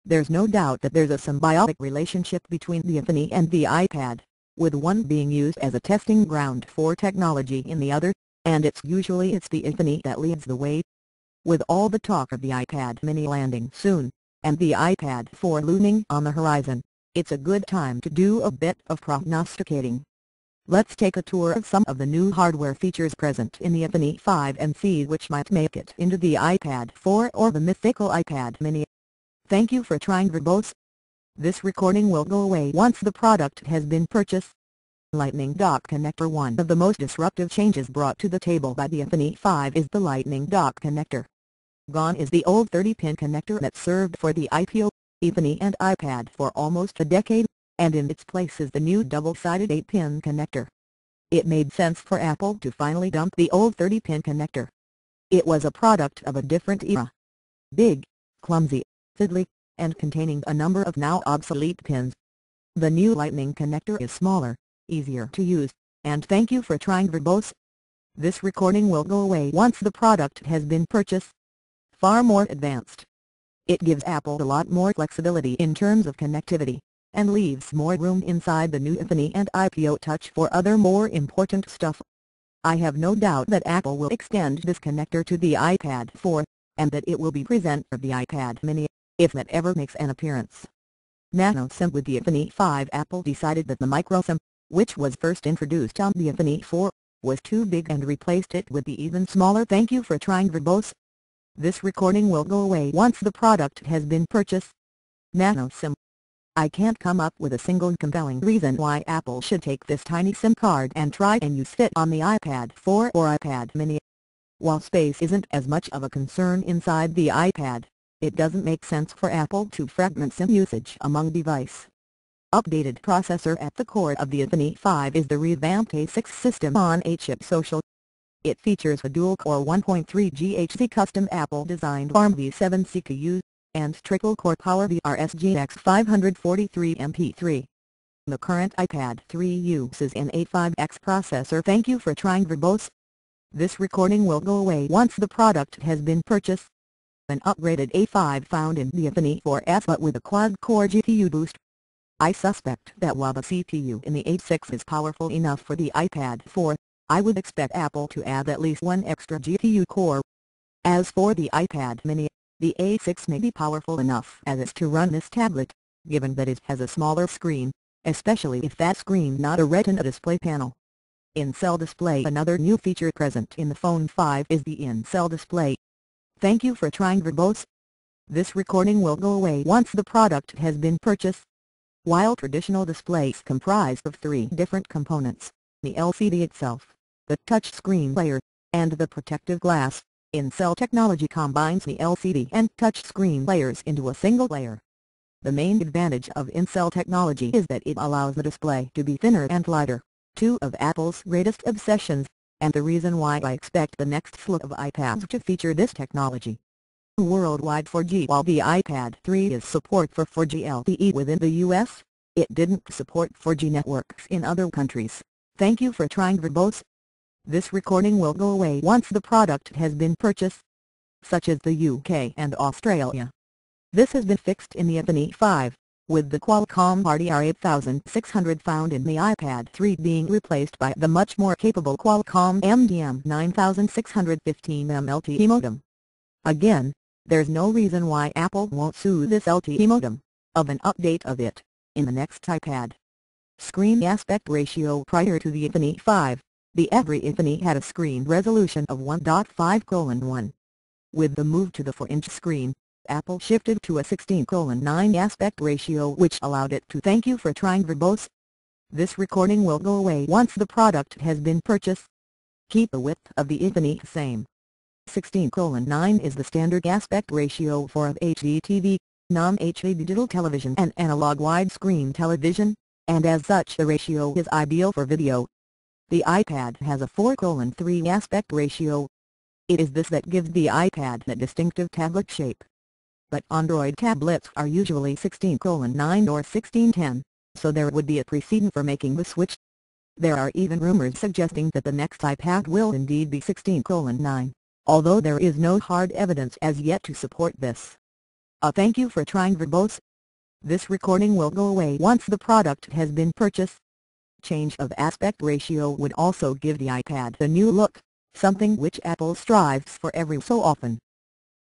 There's no doubt that there's a symbiotic relationship between the iPhone and the iPad, with one being used as a testing ground for technology in the other, and it's the iPhone that leads the way. With all the talk of the iPad mini landing soon, and the iPad 4 looming on the horizon, it's a good time to do a bit of prognosticating. Let's take a tour of some of the new hardware features present in the iPhone 5 and see which might make it into the iPad 4 or the mythical iPad mini. Thank you for trying verbose. This recording will go away once the product has been purchased. Lightning dock connector. One of the most disruptive changes brought to the table by the iPhone 5 is the Lightning dock connector. Gone is the old 30-pin connector that served for the iPod, iPhone and iPad for almost a decade, and in its place is the new double-sided 8-pin connector. It made sense for Apple to finally dump the old 30-pin connector. It was a product of a different era. Big, clumsy, fiddly, and containing a number of now obsolete pins. The new Lightning connector is smaller, easier to use, and thank you for trying verbose. This recording will go away once the product has been purchased. Far more advanced. It gives Apple a lot more flexibility in terms of connectivity, and leaves more room inside the new iPhone and iPod Touch for other more important stuff. I have no doubt that Apple will extend this connector to the iPad 4, and that it will be present for the iPad mini, if that ever makes an appearance. Nano SIM. With the iPhone 5, Apple decided that the micro SIM, which was first introduced on the iPhone 4, was too big and replaced it with the even smaller. Thank you for trying verbose. This recording will go away once the product has been purchased. Nano SIM. I can't come up with a single compelling reason why Apple should take this tiny SIM card and try and use it on the iPad 4 or iPad mini. While space isn't as much of a concern inside the iPad, it doesn't make sense for Apple to fragment SIM usage among devices. Updated processor. At the core of the iPhone 5 is the revamped A6 system on a chip. Social. It features a dual-core 1.3 GHz custom Apple-designed ARM v7 CPU, and triple-core Power VRS GX 543 MP3. The current iPad 3 uses an A5X processor. Thank you for trying verbose. This recording will go away once the product has been purchased. An upgraded A5 found in the iPhone 4S, but with a quad-core GPU boost. I suspect that while the CPU in the A6 is powerful enough for the iPad 4, I would expect Apple to add at least one extra GPU core. As for the iPad mini, the A6 may be powerful enough as is to run this tablet, given that it has a smaller screen, especially if that screen not a Retina display panel. In-cell display. Another new feature present in the iPhone 5 is the in-cell display. Thank you for trying verbose. This recording will go away once the product has been purchased. While traditional displays comprise of 3 different components, the LCD itself, the touchscreen layer, and the protective glass, in-cell technology combines the LCD and touchscreen layers into a single layer. The main advantage of in-cell technology is that it allows the display to be thinner and lighter, two of Apple's greatest obsessions, and the reason why I expect the next slew of iPads to feature this technology. Worldwide 4G. While the iPad 3 is support for 4G LTE within the US, it didn't support 4G networks in other countries. Thank you for trying verbose. This recording will go away once the product has been purchased, such as the UK and Australia. This has been fixed in the iPhone 5, with the Qualcomm RDR8600 found in the iPad 3 being replaced by the much more capable Qualcomm MDM9615M LTE modem. Again, there's no reason why Apple won't sue this LTE modem, of an update of it, in the next iPad. Screen aspect ratio. Prior to the iPhone 5, the every iPhone had a screen resolution of 1.5:1. With the move to the 4-inch screen, Apple shifted to a 16:9 aspect ratio, which allowed it to. Thank you for trying verbose. This recording will go away once the product has been purchased. Keep the width of the iPhone the same. 16:9 is the standard aspect ratio for a HD TV, non-HD digital television and analog widescreen television, and as such the ratio is ideal for video. The iPad has a 4:3 aspect ratio. It is this that gives the iPad that distinctive tablet shape. But Android tablets are usually 16:9 or 16:10, so there would be a precedent for making the switch. There are even rumors suggesting that the next iPad will indeed be 16:9, although there is no hard evidence as yet to support this. A thank you for trying verbose. This recording will go away once the product has been purchased. Change of aspect ratio would also give the iPad a new look, something which Apple strives for every so often.